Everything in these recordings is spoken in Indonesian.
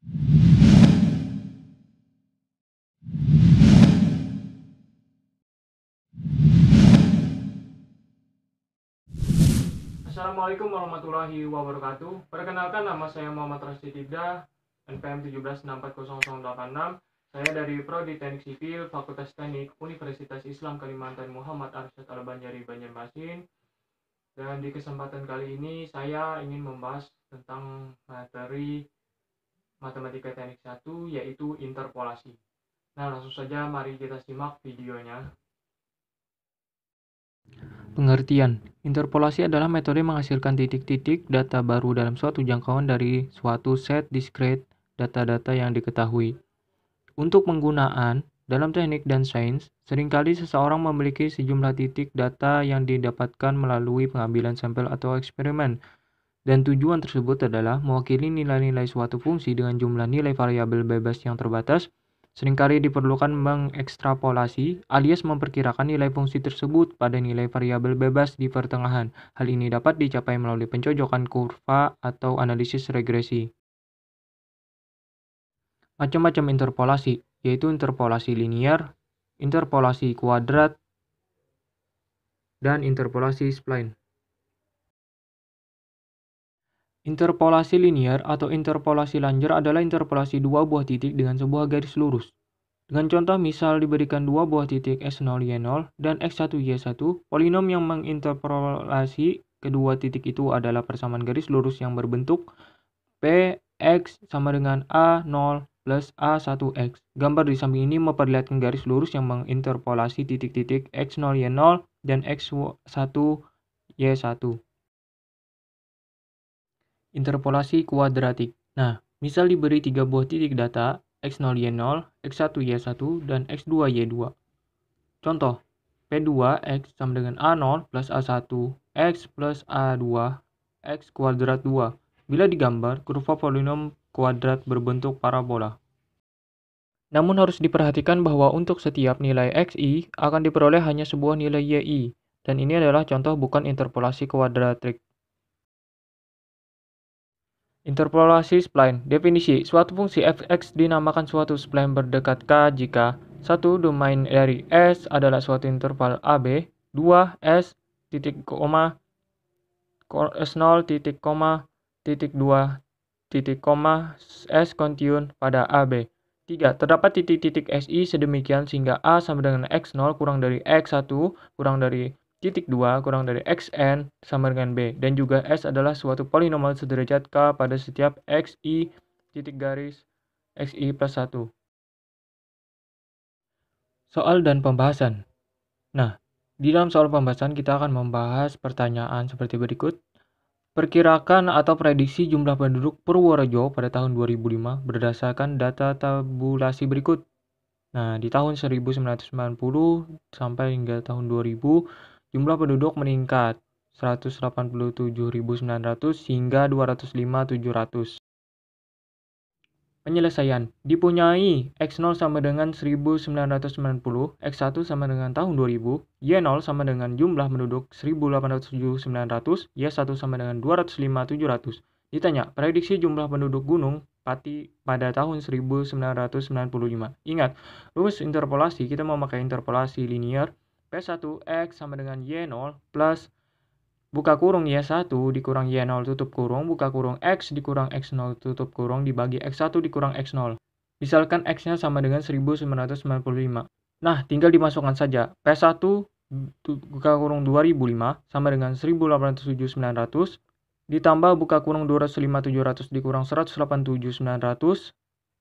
Assalamualaikum warahmatullahi wabarakatuh. Perkenalkan, nama saya Muhammad Rashid Ibda, NPM 17640086. Saya dari Prodi Teknik Sipil, Fakultas Teknik, Universitas Islam Kalimantan Muhammad Arsyad Al-Banjari Banjarmasin. Dan di kesempatan kali ini saya ingin membahas tentang materi Matematika Teknik 1, yaitu interpolasi. Nah, langsung saja mari kita simak videonya. Pengertian. Interpolasi adalah metode menghasilkan titik-titik data baru dalam suatu jangkauan dari suatu set discrete data-data yang diketahui. Untuk penggunaan dalam teknik dan sains, seringkali seseorang memiliki sejumlah titik data yang didapatkan melalui pengambilan sampel atau eksperimen. Dan tujuan tersebut adalah mewakili nilai-nilai suatu fungsi dengan jumlah nilai variabel bebas yang terbatas. Seringkali diperlukan mengekstrapolasi alias memperkirakan nilai fungsi tersebut pada nilai variabel bebas di pertengahan. Hal ini dapat dicapai melalui pencocokan kurva atau analisis regresi. Macam-macam interpolasi, yaitu interpolasi linear, interpolasi kuadrat, dan interpolasi spline. Interpolasi linear atau interpolasi lanjar adalah interpolasi dua buah titik dengan sebuah garis lurus. Dengan contoh misal diberikan dua buah titik x0, y0 dan x1, y1, polinom yang menginterpolasi kedua titik itu adalah persamaan garis lurus yang berbentuk p x sama dengan a0 plus a1x. Gambar di samping ini memperlihatkan garis lurus yang menginterpolasi titik-titik x0, y0 dan x1, y1. Interpolasi kuadratik. Nah, misal diberi tiga buah titik data x0, y0, x1, y1, dan x2, y2. Contoh, p2x sama dengan a0 plus a1, x plus a2, x kuadrat 2. Bila digambar, kurva polinom kuadrat berbentuk parabola. Namun harus diperhatikan bahwa untuk setiap nilai xi akan diperoleh hanya sebuah nilai yi, dan ini adalah contoh bukan interpolasi kuadratik. Interpolasi spline. Definisi, suatu fungsi fx dinamakan suatu spline berdekat k jika 1. Domain dari S adalah suatu interval AB, 2. S titik koma S0 titik koma titik 2 titik koma S kontinu pada AB. 3. Terdapat titik-titik SI sedemikian sehingga A sama dengan X0 kurang dari X1 kurang dari titik 2 kurang dari xn sama dengan b, dan juga S adalah suatu polinomial sederajat k pada setiap xi titik garis xi plus 1. Soal dan pembahasan. Nah, di dalam soal pembahasan kita akan membahas pertanyaan seperti berikut. Perkirakan atau prediksi jumlah penduduk Purworejo pada tahun 2005 berdasarkan data tabulasi berikut. Nah, di tahun 1990 sampai hingga tahun 2000, jumlah penduduk meningkat 187.900 hingga 205.700. Penyelesaian. Dipunyai x0 sama dengan 1990, x1 sama dengan tahun 2000, y0 sama dengan jumlah penduduk 1807.900, y1 sama dengan 205.700. Ditanya, prediksi jumlah penduduk Gunung Pati pada tahun 1995. Ingat, rumus interpolasi kita memakai interpolasi linear. P1x sama dengan y0 plus buka kurung y1 dikurang y0 tutup kurung buka kurung x dikurang x0 tutup kurung dibagi x1 dikurang x0. Misalkan x-nya sama dengan 1995. Nah, tinggal dimasukkan saja. P1 buka kurung 2005 sama dengan 1807.900 ditambah buka kurung 205.700 dikurang 187.900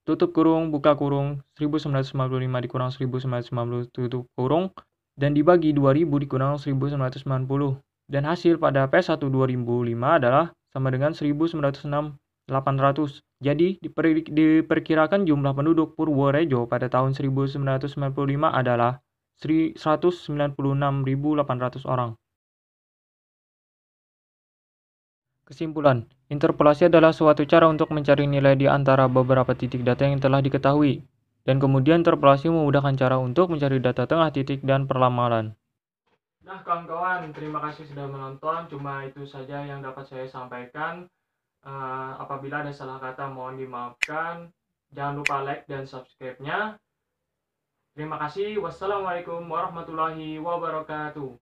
tutup kurung buka kurung 1995 dikurang 1990 tutup kurung dan dibagi 2000 dikurang 1990. Dan hasil pada P1 2005 adalah sama dengan 1906.800. Jadi diperkirakan jumlah penduduk Purworejo pada tahun 1995 adalah 196.800 orang. Kesimpulan, interpolasi adalah suatu cara untuk mencari nilai di antara beberapa titik data yang telah diketahui. Dan kemudian interpolasi memudahkan cara untuk mencari data tengah titik dan perlamaran. Nah kawan-kawan, terima kasih sudah menonton. Cuma itu saja yang dapat saya sampaikan. Apabila ada salah kata mohon dimaafkan. Jangan lupa like dan subscribe-nya. Terima kasih. Wassalamualaikum warahmatullahi wabarakatuh.